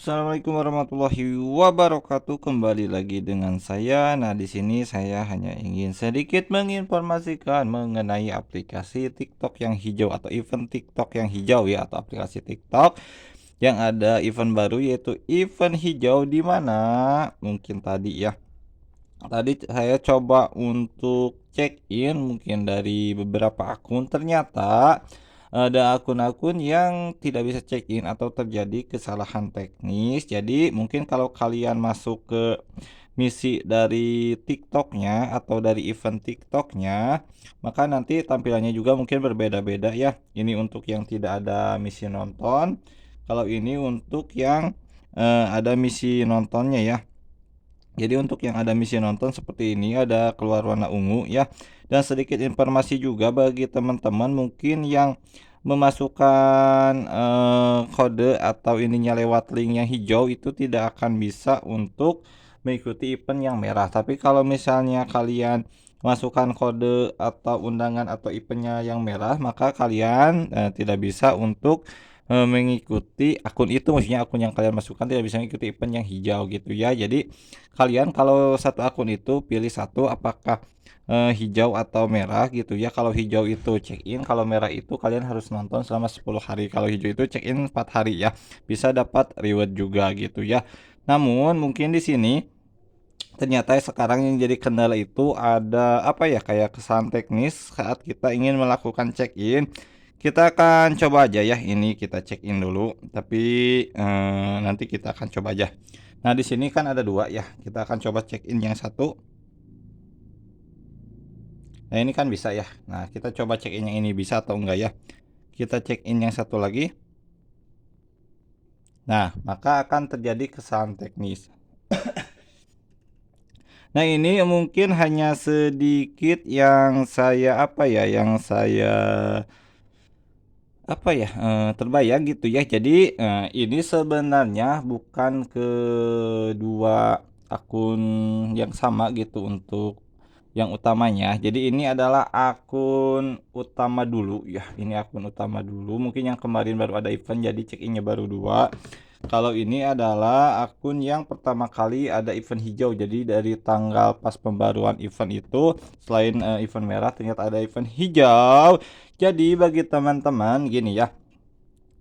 Assalamualaikum warahmatullahi wabarakatuh. Kembali lagi dengan saya. Nah, di sini saya hanya ingin sedikit menginformasikan mengenai aplikasi TikTok yang hijau atau event TikTok yang hijau ya, atau aplikasi TikTok yang ada event baru yaitu event hijau, di mana mungkin tadi saya coba untuk check in mungkin dari beberapa akun, ternyata ada akun-akun yang tidak bisa check in atau terjadi kesalahan teknis. Jadi mungkin kalau kalian masuk ke misi dari TikToknya atau dari event TikToknya, maka nanti tampilannya juga mungkin berbeda-beda ya. Ini untuk yang tidak ada misi nonton. Kalau ini untuk yang ada misi nontonnya ya. Jadi untuk yang ada misi nonton seperti ini ada keluar warna ungu ya. Dan sedikit informasi juga bagi teman-teman mungkin yang memasukkan kode atau ininya lewat link yang hijau, itu tidak akan bisa untuk mengikuti event yang merah. Tapi kalau misalnya kalian masukkan kode atau undangan atau eventnya yang merah, maka kalian tidak bisa untuk mengikuti akun itu, maksudnya akun yang kalian masukkan tidak bisa mengikuti event yang hijau gitu ya. Jadi kalian kalau satu akun itu pilih satu, apakah hijau atau merah gitu ya. Kalau hijau itu check in, kalau merah itu kalian harus nonton selama 10 hari. Kalau hijau itu check in 4 hari ya. Bisa dapat reward juga gitu ya. Namun mungkin di sini ternyata sekarang yang jadi kendala itu ada apa ya, kayak kesalahan teknis saat kita ingin melakukan check in. Kita akan coba aja ya, ini kita check in dulu, tapi nanti kita akan coba aja. Nah, di sini kan ada dua ya, kita akan coba check in yang satu. Nah, ini kan bisa ya. Nah, kita coba check in yang ini bisa atau enggak ya. Kita check in yang satu lagi. Nah, maka akan terjadi kesalahan teknis. Nah, ini mungkin hanya sedikit yang saya terbayang gitu ya. Jadi ini sebenarnya bukan kedua akun yang sama gitu untuk yang utamanya. Jadi ini adalah akun utama dulu ya. Ini akun utama dulu. Mungkin yang kemarin baru ada event jadi check-innya baru dua. Kalau ini adalah akun yang pertama kali ada event hijau. Jadi dari tanggal pas pembaruan event itu, selain event merah, ternyata ada event hijau. Jadi bagi teman-teman gini ya,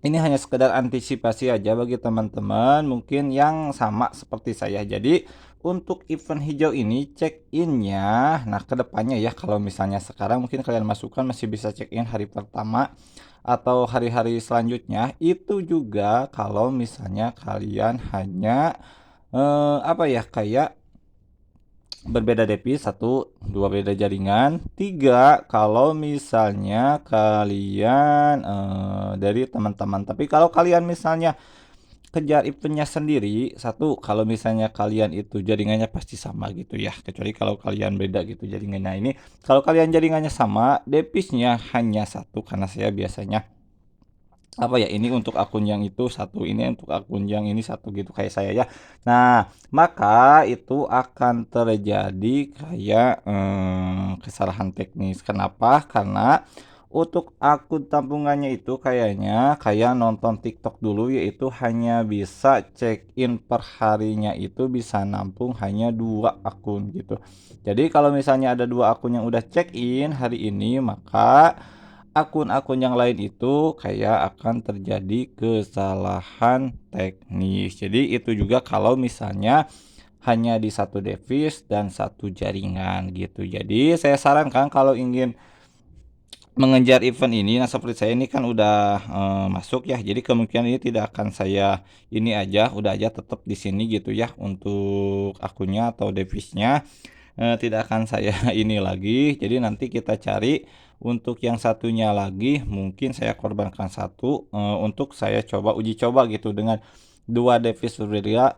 ini hanya sekedar antisipasi aja bagi teman-teman mungkin yang sama seperti saya. Jadi untuk event hijau ini check innya, nah kedepannya ya, kalau misalnya sekarang mungkin kalian masukkan masih bisa check in hari pertama atau hari-hari selanjutnya, itu juga kalau misalnya kalian hanya kayak berbeda device, satu, dua beda jaringan, tiga kalau misalnya kalian dari teman-teman. Tapi kalau kalian misalnya kejar eventnya sendiri, satu, kalau misalnya kalian itu jaringannya pasti sama gitu ya, kecuali kalau kalian beda gitu jaringannya. Ini kalau kalian jaringannya sama, device-nya hanya satu, karena saya biasanya ini untuk akun yang itu satu, ini untuk akun yang ini satu gitu kayak saya ya. Nah, maka itu akan terjadi kayak kesalahan teknis. Kenapa? Karena untuk akun tampungannya itu kayaknya kayak nonton TikTok dulu, yaitu hanya bisa check in per harinya itu bisa nampung hanya dua akun gitu. Jadi kalau misalnya ada dua akun yang udah check in hari ini, maka akun-akun yang lain itu kayak akan terjadi kesalahan teknis. Jadi itu juga kalau misalnya hanya di satu device dan satu jaringan gitu. Jadi saya sarankan kalau ingin mengejar event ini, nah seperti saya ini kan udah masuk ya. Jadi kemungkinan ini tidak akan saya ini aja, udah aja tetap di sini gitu ya untuk akunnya atau device-nya. Tidak akan saya ini lagi. Jadi nanti kita cari untuk yang satunya lagi, mungkin saya korbankan satu untuk saya coba uji coba gitu dengan dua device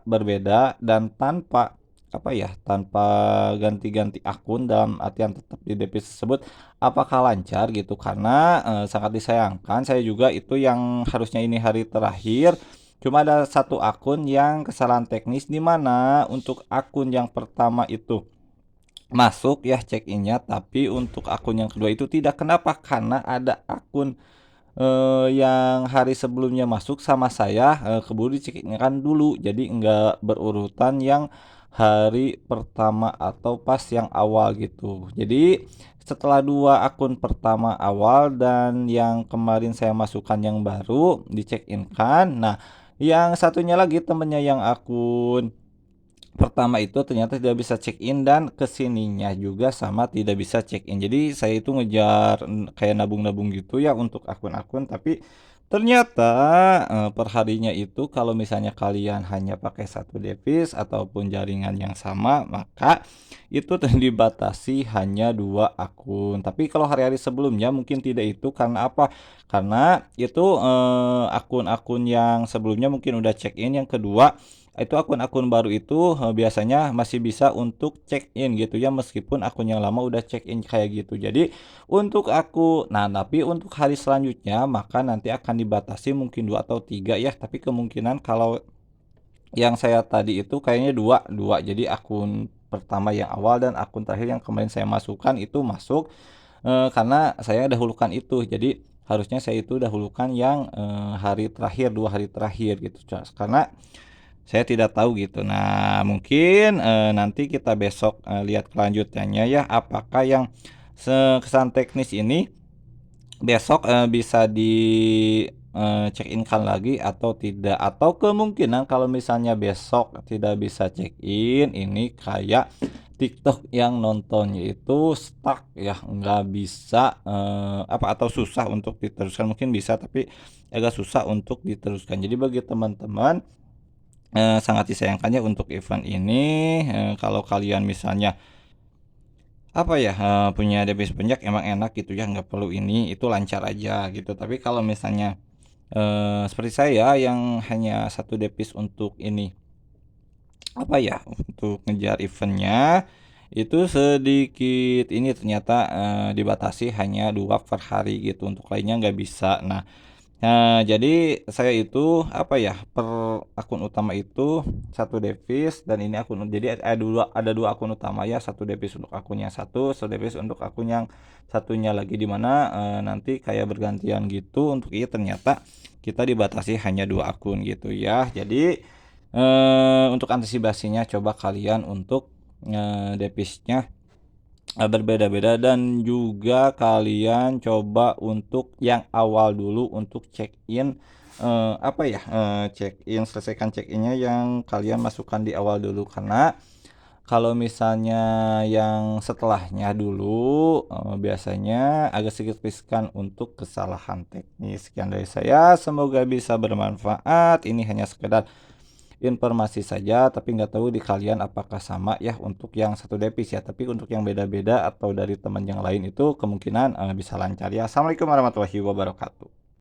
berbeda dan tanpa ganti-ganti akun, dalam artian tetap di device tersebut, apakah lancar gitu. Karena sangat disayangkan, saya juga itu yang harusnya ini hari terakhir, cuma ada satu akun yang kesalahan teknis, di mana untuk akun yang pertama itu masuk ya check innya, tapi untuk akun yang kedua itu tidak. Kenapa? Karena ada akun yang hari sebelumnya masuk sama saya, keburu dicek-in-kan dulu. Jadi enggak berurutan yang hari pertama atau pas yang awal gitu. Jadi setelah 2 akun pertama awal dan yang kemarin saya masukkan yang baru dicek-in kan. Nah, yang satunya lagi temennya yang akun pertama itu ternyata tidak bisa check-in dan kesininya juga sama tidak bisa check-in. Jadi saya itu ngejar kayak nabung-nabung gitu ya untuk akun-akun, tapi ternyata, perharinya itu kalau misalnya kalian hanya pakai satu device ataupun jaringan yang sama, maka itu dibatasi hanya 2 akun. Tapi kalau hari-hari sebelumnya mungkin tidak itu karena apa? Karena itu, akun-akun yang sebelumnya mungkin udah check-in, yang kedua itu akun-akun baru itu, biasanya masih bisa untuk check-in gitu ya, meskipun akun yang lama udah check-in kayak gitu. Jadi untuk tapi untuk hari selanjutnya maka nanti akan dibatasi mungkin 2 atau 3 ya, tapi kemungkinan kalau yang saya tadi itu kayaknya dua. Jadi akun pertama yang awal dan akun terakhir yang kemarin saya masukkan itu masuk, karena saya dahulukan itu. Jadi harusnya saya itu dahulukan yang, hari terakhir, 2 hari terakhir gitu, karena saya tidak tahu gitu. Nah, mungkin, nanti kita besok, lihat kelanjutannya ya, apakah yang kesan teknis ini besok, bisa check-in-kan lagi atau tidak. Atau kemungkinan kalau misalnya besok tidak bisa check-in, ini kayak TikTok yang nontonnya itu stuck ya, nggak bisa, atau susah untuk diteruskan. Mungkin bisa, tapi agak susah untuk diteruskan. Jadi bagi teman-teman, sangat disayangkannya untuk event ini, kalau kalian misalnya, punya device banyak emang enak gitu ya, nggak perlu ini, itu lancar aja gitu. Tapi kalau misalnya, seperti saya yang hanya satu device untuk ini, untuk ngejar event-nya, itu sedikit ini ternyata, dibatasi hanya 2 per hari gitu, untuk lainnya nggak bisa. Jadi saya itu, per akun utama itu satu device dan ini jadi ada dua akun utama ya, satu device untuk akun yang satu device untuk akun yang satunya lagi, di mana, nanti kayak bergantian gitu untuk ternyata kita dibatasi hanya 2 akun gitu ya. Jadi, untuk antisipasinya coba kalian untuk, device-nya berbeda-beda dan juga kalian coba untuk yang awal dulu untuk check-in, check-in, selesaikan check-in-nya yang kalian masukkan di awal dulu. Karena kalau misalnya yang setelahnya dulu, biasanya agak sedikit riskan untuk kesalahan teknis. Sekian dari saya, semoga bisa bermanfaat. Ini hanya sekedar informasi saja, tapi nggak tahu di kalian apakah sama ya untuk yang satu device ya. Tapi untuk yang beda-beda atau dari teman yang lain itu kemungkinan, bisa lancar ya. Assalamualaikum warahmatullahi wabarakatuh.